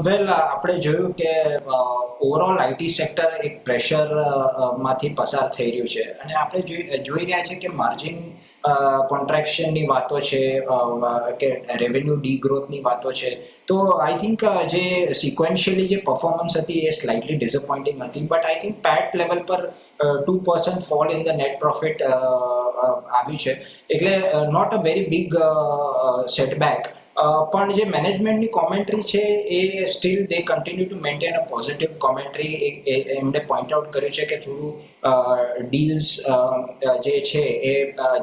વેલ આપણે જોયું કે ઓવરઓલ આઈટી સેક્ટર એક પ્રેશર માંથી પસાર થઈ રહ્યું છે અને આપણે જોઈ રહ્યા છે કે માર્જિન કોન્ટ્રાક્શનની વાતો છે કે રેવન્યુ ડીગ્રોથની વાતો છે. તો આઈ થિંક જે સિક્વન્શિયલી જે પરફોર્મન્સ હતી એ સ્લાઇટલી ડિસઅપોઇન્ટિંગ હતી, but I think PAT level પર 2% fall in the net profit આવ્યું છે, એટલે not a very big setback. પણ જે મેનેજમેન્ટની કોમેન્ટ્રી છે એ still they continue to maintain a positive commentary. એમણે પોઈન્ટ આઉટ કર્યું છે કે થોડું ડીલ્સ જે છે એ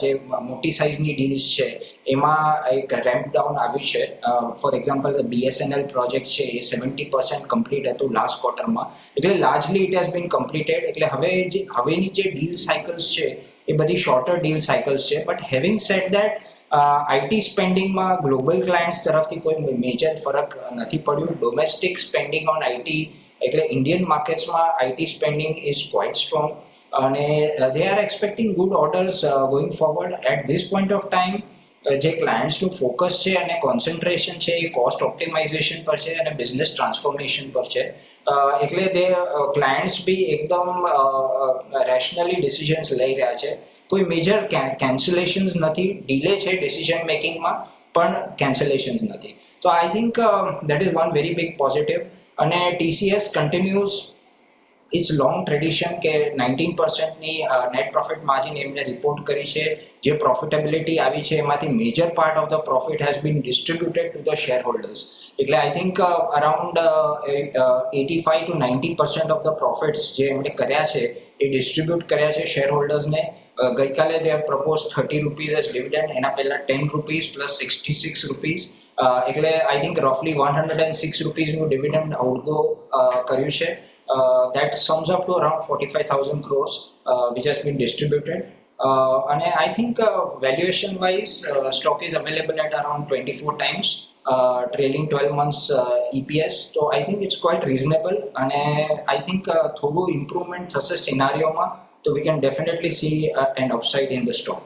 જે મોટી સાઇઝની ડીલ્સ છે એમાં એક રેમ્પ ડાઉન આવ્યું છે. ફોર એક્ઝામ્પલ BSNL પ્રોજેક્ટ છે એ 70% કમ્પ્લીટ હતું લાસ્ટ ક્વાર્ટરમાં, એટલે largely it has been completed. એટલે હવેની જે ડીલ સાયકલ્સ છે એ બધી શોર્ટર ડીલ સાયકલ્સ છે. But having said that IT સ્પેન્ડિંગમાં ગ્લોબલ ક્લાયન્ટ્સ તરફથી કોઈ મેજર ફરક નથી પડ્યું. ડોમેસ્ટિક સ્પેન્ડિંગ ઓન આઈટી એટલે ઇન્ડિયન માર્કેટ્સમાં IT spending is quite strong અને they are expecting good orders going forward. At this point of time જે ક્લાયન્ટ્સનું ફોકસ છે અને કોન્સન્ટ્રેશન છે એ કોસ્ટ ઓપ્ટિમાઇઝેશન પર છે અને બિઝનેસ ટ્રાન્સફોર્મેશન પર છે. એટલે તે ક્લાયન્ટ્સ બી એકદમ રેશનલી ડિસિઝન્સ લઈ રહ્યા છે. કોઈ મેજર કેન્સલેશન્સ નથી, ડીલે છે ડિસિઝન મેકિંગમાં પણ કેન્સલેશન્સ નથી. તો I think that is one very big positive. અને TCS continues its long tradition કે 19%ની નેટ પ્રોફિટ માર્જિન એમને રિપોર્ટ કરી છે. જે પ્રોફિટેબિલિટી આવી છે એમાંથી major part of the profit has been distributed to the shareholders. એટલે I think around 85 to 90% of the profits જે એમણે કર્યા છે એ ડિસ્ટ્રીબ્યુટ કર્યા છે શેર હોલ્ડર્સને. ગઈકાલે દે પ્રપોઝ 30 રૂપીઝ એઝ ડિવિડન્ડ, એના પહેલા 10 રૂપીઝ પ્લસ 66 રૂપીઝ, એટલે આઈ થિંક રફલી 106 રૂપીઝનું ડિવિડન્ડ આઉટગો કર્યું છે. That sums up to around 45,000 crores, which has been distributed. And I think valuation wise, stock is available at around 24 times trailing 12 months EPS. So I think it's quite reasonable. And I think thodu improvement thase scenario ma, so we can definitely see an upside in the stock.